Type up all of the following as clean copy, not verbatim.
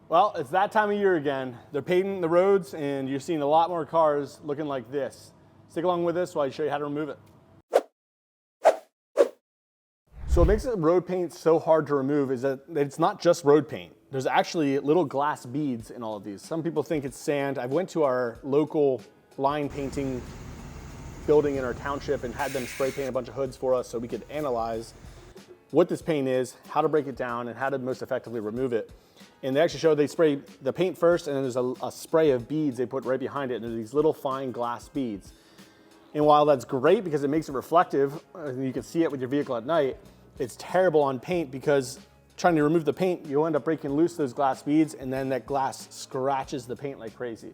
Well, it's that time of year again. They're paving the roads and you're seeing a lot more cars looking like this. Stick along with us while I show you how to remove it. So what makes the road paint so hard to remove is that it's not just road paint. There's actually little glass beads in all of these. Some people think it's sand. I went to our local line painting building in our township and had them spray paint a bunch of hoods for us so we could analyze what this paint is, how to break it down, and how to most effectively remove it. And they actually showed they spray the paint first, and then there's a spray of beads they put right behind it, and there's these little fine glass beads. And while that's great because it makes it reflective, and you can see it with your vehicle at night, it's terrible on paint because trying to remove the paint, you'll end up breaking loose those glass beads, and then that glass scratches the paint like crazy.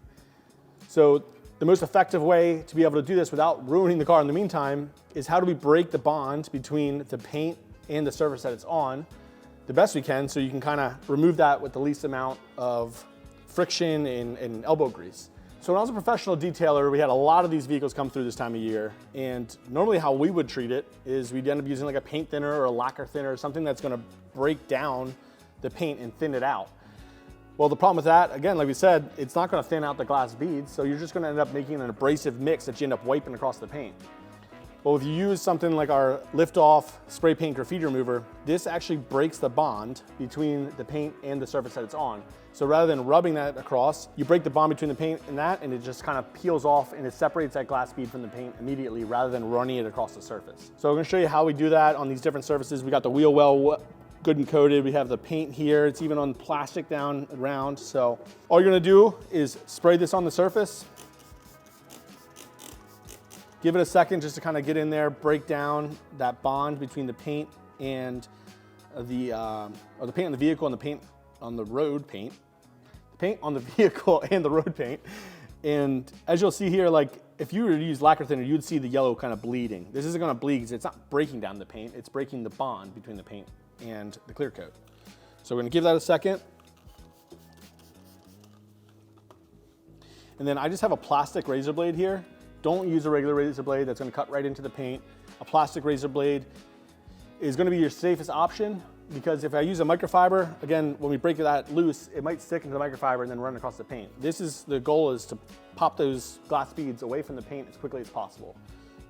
So the most effective way to be able to do this without ruining the car in the meantime is how do we break the bond between the paint and the surface that it's on the best we can, so you can kind of remove that with the least amount of friction and elbow grease. So when I was a professional detailer, we had a lot of these vehicles come through this time of year, and normally how we would treat it is we'd end up using like a paint thinner or a lacquer thinner or something that's gonna break down the paint and thin it out. Well, the problem with that, again, like we said, it's not gonna thin out the glass beads, so you're just gonna end up making an abrasive mix that you end up wiping across the paint. Well, if you use something like our lift-off spray paint graffiti remover, this actually breaks the bond between the paint and the surface that it's on. So rather than rubbing that across, you break the bond between the paint and that, and it just kind of peels off and it separates that glass bead from the paint immediately rather than running it across the surface. So I'm gonna show you how we do that on these different surfaces. We got the wheel well good and coated. We have the paint here. It's even on plastic down around. So all you're gonna do is spray this on the surface. Give it a second just to kind of get in there, break down that bond between the paint and the paint on the vehicle and the paint on the road paint. The paint on the vehicle and the road paint. And as you'll see here, like if you were to use lacquer thinner, you'd see the yellow kind of bleeding. This isn't gonna bleed because it's not breaking down the paint, it's breaking the bond between the paint and the clear coat. So we're gonna give that a second. And then I just have a plastic razor blade here. Don't use a regular razor blade, that's gonna cut right into the paint. A plastic razor blade is gonna be your safest option because if I use a microfiber, again, when we break that loose, it might stick into the microfiber and then run across the paint. The goal is to pop those glass beads away from the paint as quickly as possible.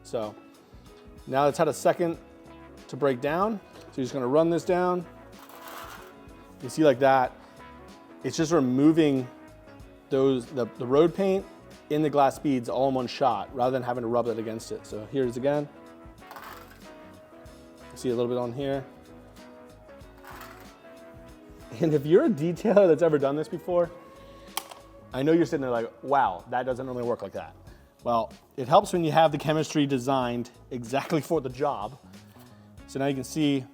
So now it's had a second to break down. So you're just gonna run this down. You see like that, it's just removing the road paint in the glass beads all in one shot rather than having to rub it against it. So here it is again. See a little bit on here. And if you're a detailer that's ever done this before, I know you're sitting there like, wow, that doesn't really work like that. Well, it helps when you have the chemistry designed exactly for the job. So now you can see,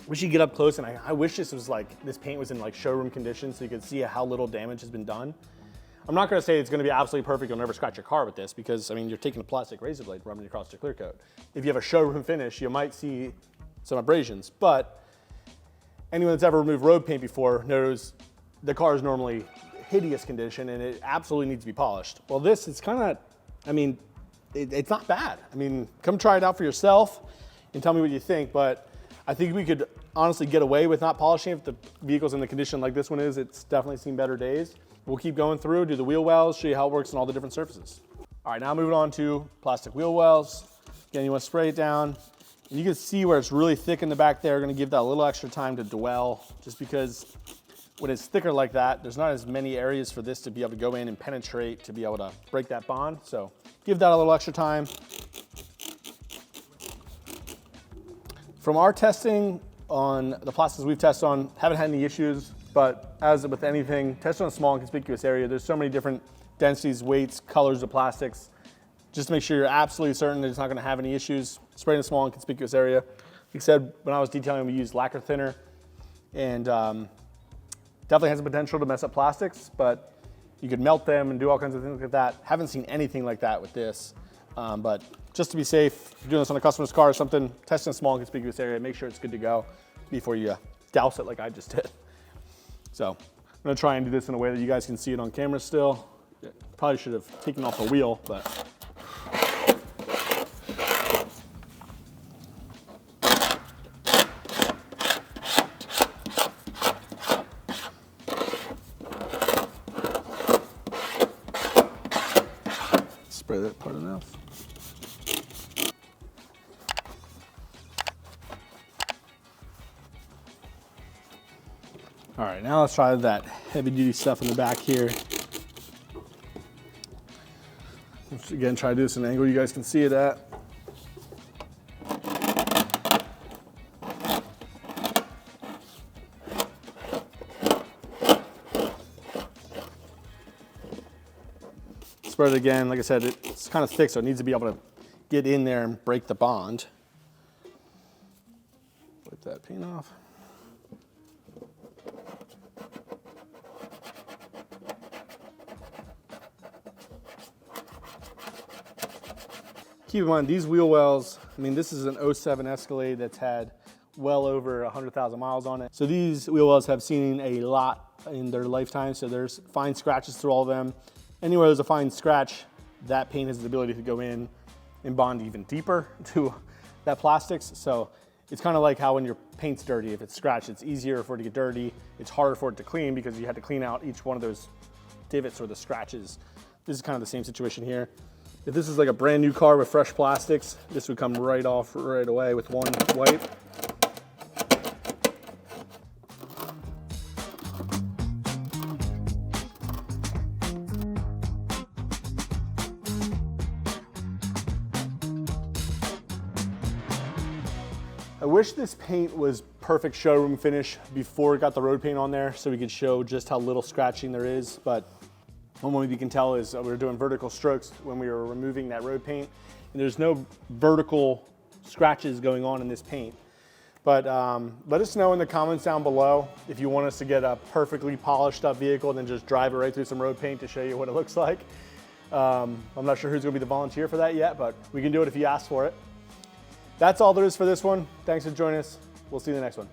wish you could get up close, and I wish this paint was in like showroom condition so you could see how little damage has been done. I'm not gonna say it's gonna be absolutely perfect, you'll never scratch your car with this because, I mean, you're taking a plastic razor blade, rubbing it across your clear coat. If you have a showroom finish, you might see some abrasions, but anyone that's ever removed road paint before knows the car is normally hideous condition and it absolutely needs to be polished. Well, this is kind of, I mean, it's not bad. I mean, come try it out for yourself and tell me what you think, but I think we could honestly get away with not polishing if the vehicle's in the condition like this one is. It's definitely seen better days. We'll keep going through, do the wheel wells, show you how it works on all the different surfaces. All right, now moving on to plastic wheel wells. Again, you want to spray it down. And you can see where it's really thick in the back there. We're going to give that a little extra time to dwell just because when it's thicker like that, there's not as many areas for this to be able to go in and penetrate to be able to break that bond. So give that a little extra time. From our testing on the plastics we've tested on, haven't had any issues. But as with anything, test on a small and conspicuous area. There's so many different densities, weights, colors of plastics. Just to make sure you're absolutely certain that it's not gonna have any issues. Spray in a small and conspicuous area. Like I said, when I was detailing, we used lacquer thinner and definitely has the potential to mess up plastics, but you could melt them and do all kinds of things like that. Haven't seen anything like that with this. But just to be safe, if you're doing this on a customer's car or something, test in a small and conspicuous area, make sure it's good to go before you douse it like I just did. So I'm gonna try and do this in a way that you guys can see it on camera still. Probably should have taken off the wheel, but. spray that part enough. All right, now let's try that heavy duty stuff in the back here. Let's again try to do this in an angle you guys can see it at. Spread it again. Like I said, it's kind of thick, so it needs to be able to get in there and break the bond. Wipe that paint off. Keep in mind, these wheel wells, I mean, this is an 07 Escalade that's had well over 100,000 miles on it. So these wheel wells have seen a lot in their lifetime, so there's fine scratches through all of them. Anywhere there's a fine scratch, that paint has the ability to go in and bond even deeper to that plastics. So it's kind of like how when your paint's dirty, if it's scratched, it's easier for it to get dirty. It's harder for it to clean because you had to clean out each one of those divots or the scratches. This is kind of the same situation here. If this is like a brand new car with fresh plastics, this would come right off right away with one wipe. I wish this paint was perfect showroom finish before it got the road paint on there so we could show just how little scratching there is, but one way you can tell is we were doing vertical strokes when we were removing that road paint, and there's no vertical scratches going on in this paint. But let us know in the comments down below if you want us to get a perfectly polished up vehicle and then just drive it right through some road paint to show you what it looks like. I'm not sure who's gonna be the volunteer for that yet, but we can do it if you ask for it. That's all there is for this one. Thanks for joining us. We'll see you in the next one.